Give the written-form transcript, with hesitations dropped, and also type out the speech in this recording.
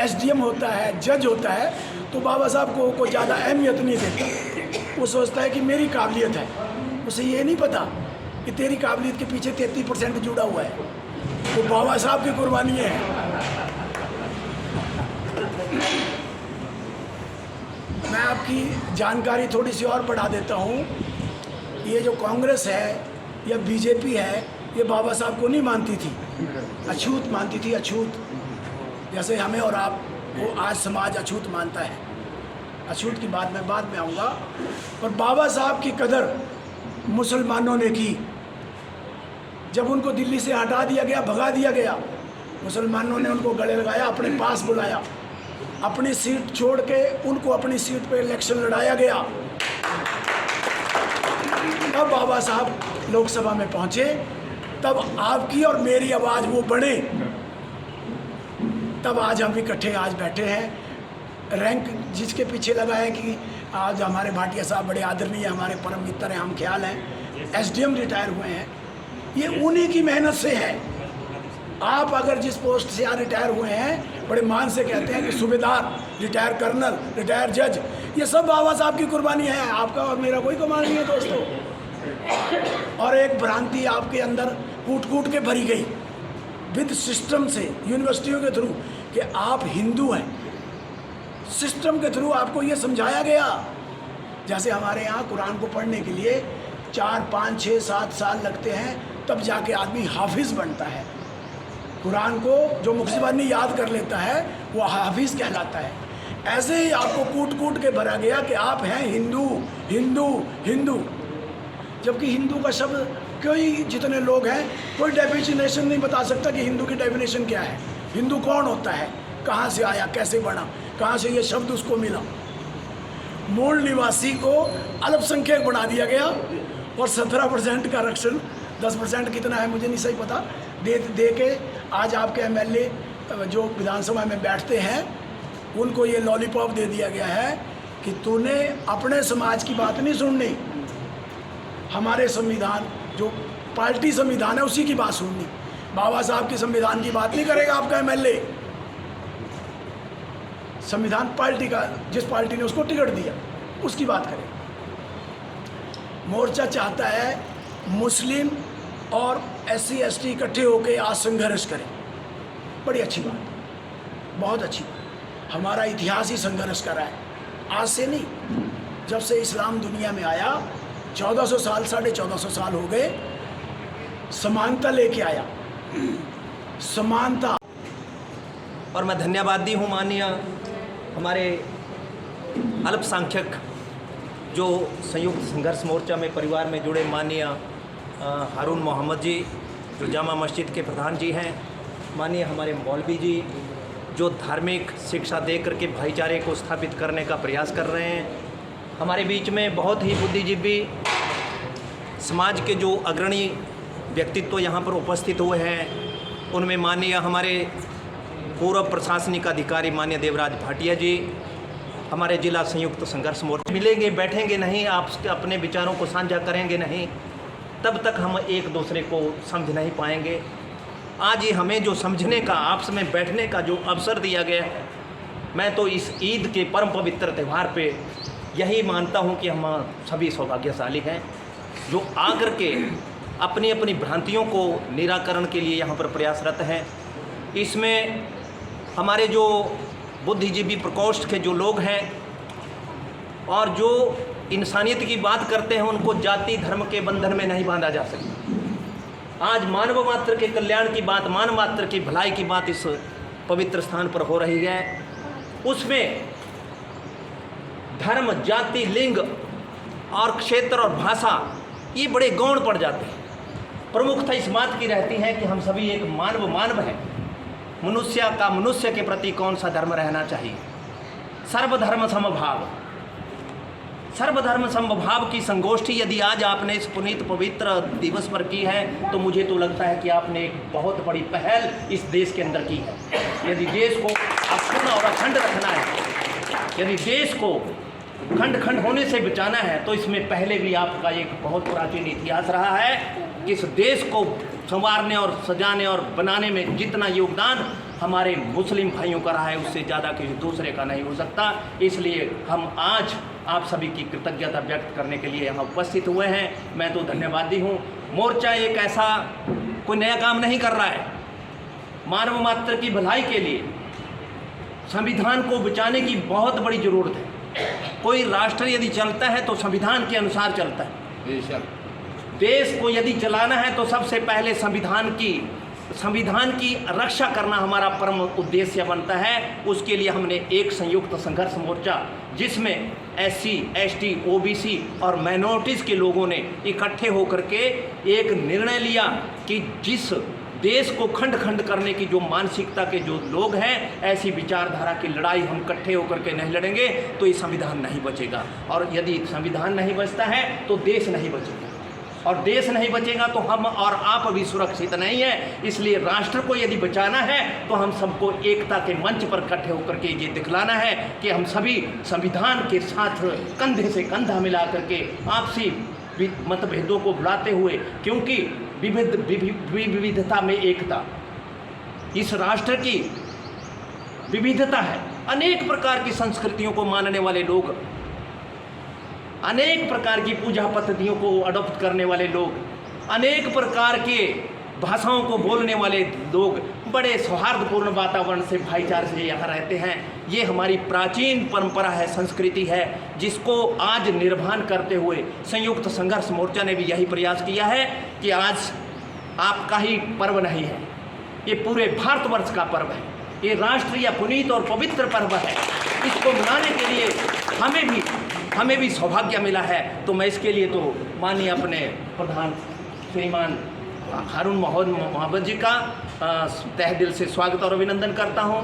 SDM होता है, जज होता है, तो बाबा साहब को ज़्यादा अहमियत नहीं देता। वो सोचता है कि मेरी काबिलियत है, उसे ये नहीं पता कि तेरी काबिलियत के पीछे 33% जुड़ा हुआ है, वो बाबा साहब की कुर्बानी है। मैं आपकी जानकारी थोड़ी सी और बढ़ा देता हूँ। ये जो कांग्रेस है या बीजेपी है, ये बाबा साहब को नहीं मानती थी, अछूत मानती थी, अछूत। जैसे हमें और आप को आज समाज अछूत मानता है। अछूत की बात मैं बाद में आऊँगा। और बाबा साहब की कदर मुसलमानों ने की। जब उनको दिल्ली से हटा दिया गया, भगा दिया गया, मुसलमानों ने उनको गले लगाया, अपने पास बुलाया, अपनी सीट छोड़ के उनको अपनी सीट पे इलेक्शन लड़ाया गया। तब बाबा साहब लोकसभा में पहुंचे, तब आपकी और मेरी आवाज़ वो बढ़े, तब आज हम इकट्ठे आज बैठे हैं। रैंक जिसके पीछे लगा है कि आज हमारे भाटिया साहब बड़े आदरणीय, हमारे परम मित्र हैं, हम ख्याल हैं, एसडीएम रिटायर हुए हैं, ये उन्हीं की मेहनत से है। आप अगर जिस पोस्ट से यहाँ रिटायर हुए हैं, बड़े मान से कहते हैं कि सूबेदार, रिटायर कर्नल, रिटायर जज, ये सब बाबा साहब की कुर्बानी है। आपका और मेरा कोई कमाल नहीं है दोस्तों। और एक भ्रांति आपके अंदर कूट कूट के भरी गई विद सिस्टम से, यूनिवर्सिटियों के थ्रू, कि आप हिंदू हैं। सिस्टम के थ्रू आपको ये समझाया गया। जैसे हमारे यहाँ कुरान को पढ़ने के लिए 4, 5, 6, 7 साल लगते हैं, तब जाके आदमी हाफिज़ बनता है। कुरान को जो मुक्तिबानी याद कर लेता है वो हाफिज़ कहलाता है। ऐसे ही आपको कूट कूट के भरा गया कि आप हैं हिंदू, हिंदू, हिंदू। जबकि हिंदू का शब्द कोई, जितने लोग हैं, कोई डेफिनेशन नहीं बता सकता कि हिंदू की डेफिनेशन क्या है, हिंदू कौन होता है, कहाँ से आया, कैसे बना, कहाँ से ये शब्द उसको मिला। मूल निवासी को अल्पसंख्यक बना दिया गया और 17% का आरक्षण, 10% कितना है मुझे नहीं सही पता, दे के आज आपके एमएलए जो विधानसभा में बैठते हैं उनको ये लॉलीपॉप दे दिया गया है कि तूने अपने समाज की बात नहीं सुननी, हमारे संविधान जो पार्टी संविधान है उसी की बात सुननी। बाबा साहब के संविधान की बात नहीं करेगा आपका एमएलए। संविधान पार्टी का, जिस पार्टी ने उसको टिकट दिया उसकी बात करेगा। मोर्चा चाहता है मुस्लिम और SC ST इकट्ठे होकर आज संघर्ष करें। बड़ी अच्छी बात, बहुत अच्छी बात। हमारा इतिहास ही संघर्ष कर रहा है, आज से नहीं। जब से इस्लाम दुनिया में आया 1400 साल, 1450 साल हो गए, समानता लेके आया, समानता। और मैं धन्यवादी हूँ माननीय हमारे अल्पसंख्यक जो संयुक्त संघर्ष मोर्चा में परिवार में जुड़े माननीय हारून मोहम्मद जी, जो जामा मस्जिद के प्रधान जी हैं, माननीय हमारे मौलवी जी, जो धार्मिक शिक्षा दे करके भाईचारे को स्थापित करने का प्रयास कर रहे हैं। हमारे बीच में बहुत ही बुद्धिजीवी समाज के जो अग्रणी व्यक्तित्व यहाँ पर उपस्थित हुए हैं, उनमें माननीय हमारे पूर्व प्रशासनिक अधिकारी माननीय देवराज भाटिया जी, हमारे जिला संयुक्त संघर्ष मोर्चा। मिलेंगे, बैठेंगे नहीं, आप अपने विचारों को साझा करेंगे नहीं, तब तक हम एक दूसरे को समझ नहीं पाएंगे। आज ये हमें जो समझने का, आपस में बैठने का जो अवसर दिया गया है, मैं तो इस ईद के परम पवित्र त्यौहार पे यही मानता हूँ कि हम सभी सौभाग्यशाली हैं जो आकर के अपनी अपनी भ्रांतियों को निराकरण के लिए यहाँ पर प्रयासरत हैं। इसमें हमारे जो बुद्धिजीवी प्रकोष्ठ के जो लोग हैं और जो इंसानियत की बात करते हैं, उनको जाति धर्म के बंधन में नहीं बांधा जा सकता। आज मानव मात्र के कल्याण की बात, मानव मात्र की भलाई की बात इस पवित्र स्थान पर हो रही है। उसमें धर्म, जाति, लिंग और क्षेत्र और भाषा ये बड़े गौण पड़ जाते हैं। प्रमुखता इस बात की रहती है कि हम सभी एक मानव हैं। मनुष्य का मनुष्य के प्रति कौन सा धर्म रहना चाहिए। सर्वधर्म समभाव, सर्वधर्म समभाव की संगोष्ठी यदि आज आपने इस पुनीत पवित्र दिवस पर की है, तो मुझे तो लगता है कि आपने एक बहुत बड़ी पहल इस देश के अंदर की है। यदि देश को अखंड और अखंड रखना है, यदि देश को खंड खंड होने से बचाना है, तो इसमें पहले भी आपका एक बहुत प्राचीन इतिहास रहा है। इस देश को संवारने और सजाने और बनाने में जितना योगदान हमारे मुस्लिम भाइयों का रहा है, उससे ज़्यादा किसी दूसरे का नहीं हो सकता। इसलिए हम आज आप सभी की कृतज्ञता व्यक्त करने के लिए यहाँ उपस्थित हुए हैं। मैं तो धन्यवादी हूँ। मोर्चा एक ऐसा कोई नया काम नहीं कर रहा है। मानव मात्र की भलाई के लिए संविधान को बचाने की बहुत बड़ी ज़रूरत है। कोई राष्ट्र यदि चलता है तो संविधान के अनुसार चलता है। देश को यदि चलाना है तो सबसे पहले संविधान की रक्षा करना हमारा परम उद्देश्य बनता है। उसके लिए हमने एक संयुक्त संघर्ष मोर्चा, जिसमें SC, ST, OBC और माइनॉरिटीज़ के लोगों ने इकट्ठे होकर के एक निर्णय लिया कि जिस देश को खंड खंड करने की जो मानसिकता के जो लोग हैं, ऐसी विचारधारा की लड़ाई हम इकट्ठे होकर के नहीं लड़ेंगे तो ये संविधान नहीं बचेगा। और यदि संविधान नहीं बचता है तो देश नहीं बचेगा, और देश नहीं बचेगा तो हम और आप भी सुरक्षित नहीं है। इसलिए राष्ट्र को यदि बचाना है तो हम सबको एकता के मंच पर इकट्ठे होकर के ये दिखलाना है कि हम सभी संविधान के साथ कंधे से कंधा मिला करके आपसी मतभेदों को भुलाते हुए, क्योंकि विविधता में एकता, इस राष्ट्र की विविधता है। अनेक प्रकार की संस्कृतियों को मानने वाले लोग, अनेक प्रकार की पूजा पद्धतियों को अडॉप्ट करने वाले लोग, अनेक प्रकार के भाषाओं को बोलने वाले लोग बड़े सौहार्दपूर्ण वातावरण से, भाईचारे से यहाँ रहते हैं। ये हमारी प्राचीन परंपरा है, संस्कृति है, जिसको आज निर्वहन करते हुए संयुक्त संघर्ष मोर्चा ने भी यही प्रयास किया है कि आज आपका ही पर्व नहीं है, ये पूरे भारतवर्ष का पर्व है। ये राष्ट्रीय पुनीत और पवित्र पर्व है। इसको मनाने के लिए हमें भी सौभाग्य मिला है। तो मैं इसके लिए तो माननीय अपने प्रधान श्रीमान हारून मोहम्मद जी का तहे दिल से स्वागत और अभिनंदन करता हूँ।